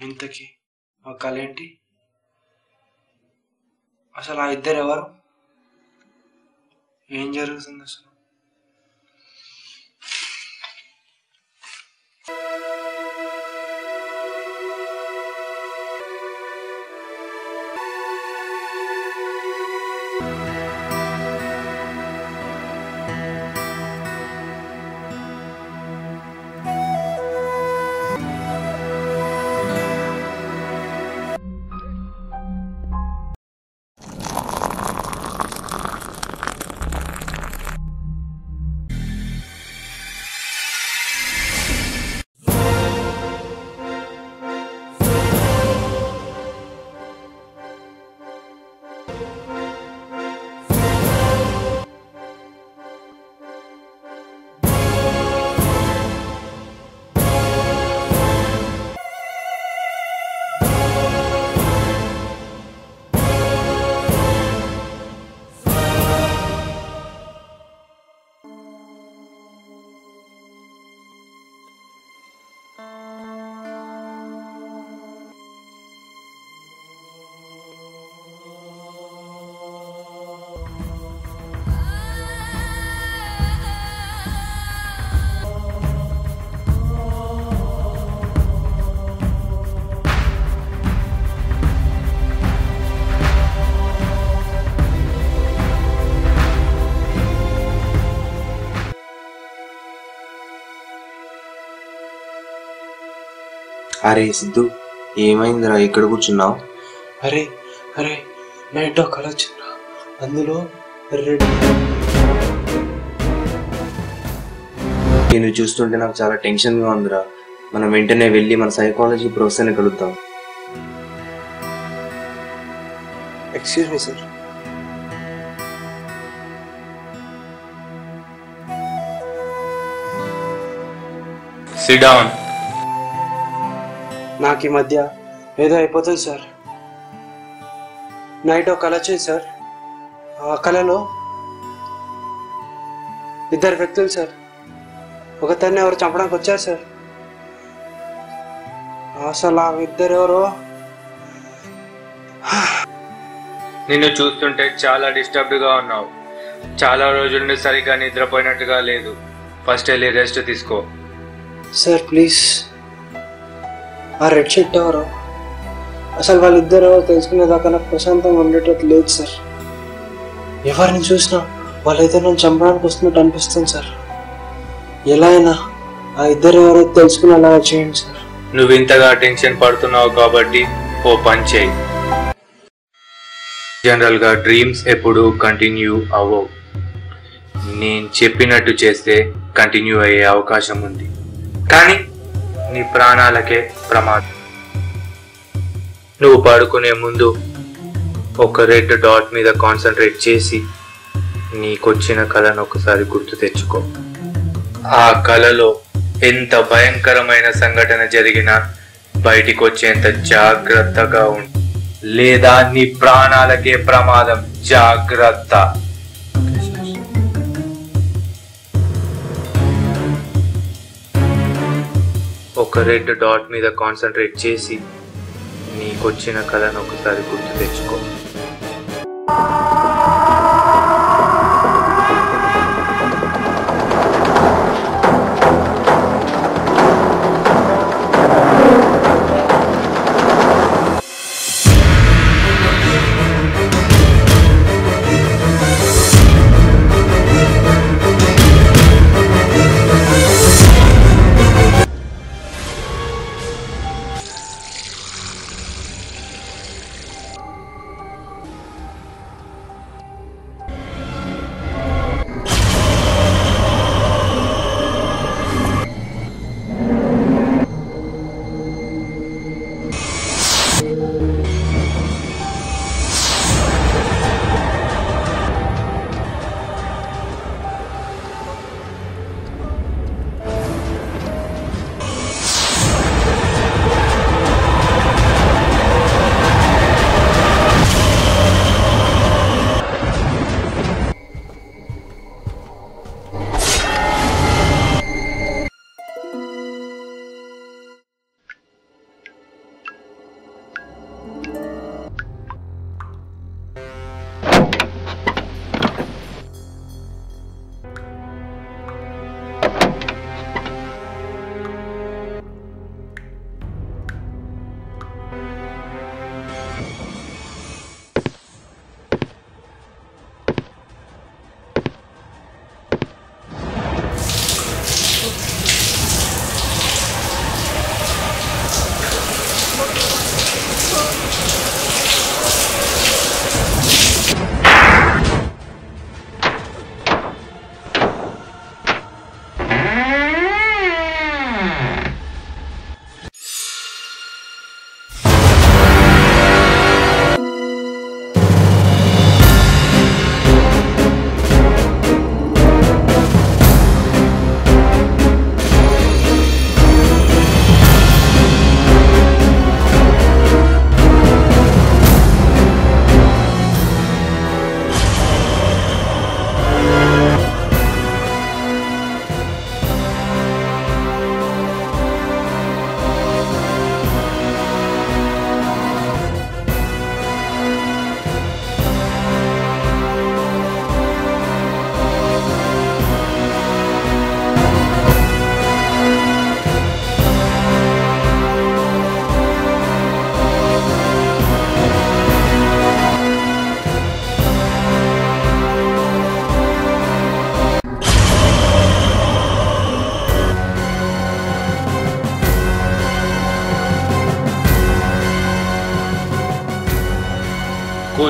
ఇంతకీ ఆ కళ ఏంటి? అసలు ఆ ఇద్దరు ఎవరు? ఏం జరుగుతుంది అసలు? అరే సిద్ధు, ఏమైందిరా ఇక్కడ కూర్చున్నావు? అరే అరే నైట్ కళ వచ్చిందా? అందులో రెడ్. నేను చూస్తుంటే నాకు చాలా టెన్షన్గా ఉందిరా. మనం వెంటనే వెళ్ళి మన సైకాలజీ ప్రొఫెసర్ని కలుద్దాం. Excuse me sir. SIT down. నాకు ఈ మధ్య ఏదో అయిపోతుంది సార్. నైట్ ఒక కళ వచ్చింది సార్. ఆ కళలో ఇద్దరు వ్యక్తులు సార్. ఒకతన్ని ఎవరు చంపడానికి వచ్చారు సార్. అసలు ఆ ఇద్దరు ఎవరో. నిన్ను చూస్తుంటే చాలా డిస్టర్బ్డ్గా ఉన్నావు. చాలా రోజుల నుండి సరిగ్గా నిద్రపోయినట్టుగా లేదు. ఫస్ట్ వెళ్ళి రెస్ట్ తీసుకో. సార్ ప్లీజ్, ఆ రెడ్ షర్ట్ ఎవరో, అసలు వాళ్ళిద్దరు ఎవరు తెలుసుకునేదాకా నాకు ప్రశాంతంగా ఉండేటట్టు లేదు సార్. ఎవరిని చూసినా వాళ్ళైతే నన్ను చంపడానికి వస్తున్నట్టు అనిపిస్తుంది సార్. ఎలా అయినా ఆ ఇద్దరు ఎవరో తెలుసుకునేలాగా చేయండి సార్. నువ్వు ఇంతగా టెన్షన్ పడుతున్నావు కాబట్టి ఓ పని చేయి. జనరల్గా డ్రీమ్స్ ఎప్పుడు కంటిన్యూ అవ్వవు. నేను చెప్పినట్టు చేస్తే కంటిన్యూ అయ్యే అవకాశం ఉంది, కానీ నీ ప్రాణాలకే ప్రమాదం. నువ్వు పడుకునే ముందు ఒక రెడ్ డాట్ మీద కాన్సన్ట్రేట్ చేసి నీకొచ్చిన కళను ఒకసారి గుర్తు తెచ్చుకో. ఆ కళలో ఎంత భయంకరమైన సంఘటన జరిగినా బయటికి వచ్చేంత జాగ్రత్తగా ఉండు, లేదా నీ ప్రాణాలకే ప్రమాదం. జాగ్రత్త. ఒక రెడ్ డాట్ మీద కాన్సన్ట్రేట్ చేసి నీకొచ్చిన కళను ఒకసారి గుర్తు తెచ్చుకో.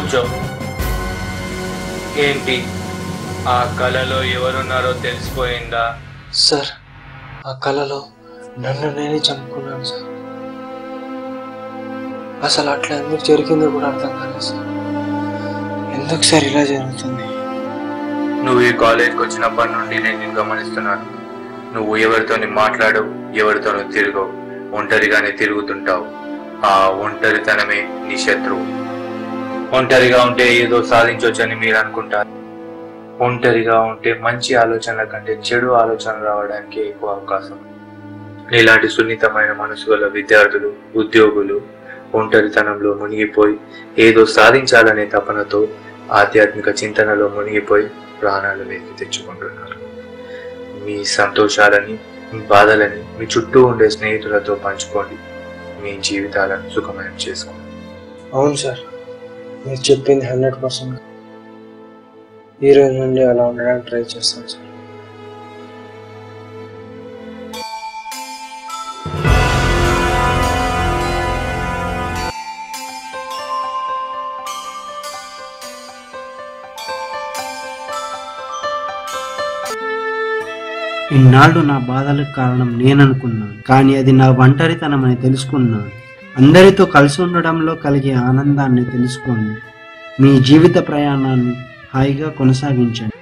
కూర్చో. ఏంటి, ఆ కళలో ఎవరున్నారో తెలిసిపోయిందా? సార్, ఆ కళలో నన్ను నేనే చంపుకున్నాను సార్. అసలు అట్లా ఎందుకు జరిగిందో కూడా అర్థం కాలేదు సార్. ఎందుకు సార్ ఇలా జరుగుతుంది? నువ్వు ఈ కాలేజ్కి వచ్చినప్పటి నుండి నేను నిన్ను గమనిస్తున్నాను. నువ్వు ఎవరితోని మాట్లాడవు, ఎవరితోనూ తిరగవు, ఒంటరిగానే తిరుగుతుంటావు. ఆ ఒంటరితనమే నీ శత్రువు. ఒంటరిగా ఉంటే ఏదో సాధించవచ్చని మీరు అనుకుంటారు. ఒంటరిగా ఉంటే మంచి ఆలోచనల కంటే చెడు ఆలోచన రావడానికి ఎక్కువ అవకాశం. ఇలాంటి సున్నితమైన మనసు గల విద్యార్థులు, ఉద్యోగులు ఒంటరితనంలో మునిగిపోయి ఏదో సాధించాలనే తపనతో ఆధ్యాత్మిక చింతనలో మునిగిపోయి ప్రాణాలు వెతికి తెచ్చుకుంటున్నారు. మీ సంతోషాలని, మీ బాధలని మీ చుట్టూ ఉండే స్నేహితులతో పంచుకోండి. మీ జీవితాలను సుఖమయం చేసుకోండి. అవును సార్, మీరు చెప్పింది 100%. ఈ రోజు నుండి అలా ఉండడానికి ట్రై చేస్తాను సార్. ఇన్నాళ్ళు నా బాధలకు కారణం నేననుకున్నాను, కానీ అది నా ఒంటరితనం అని తెలుసుకున్నాను. అందరితో కలిసి ఉండడంలో కలిగే ఆనందాన్ని తెలుసుకోండి. మీ జీవిత ప్రయాణాన్ని హాయిగా కొనసాగించండి.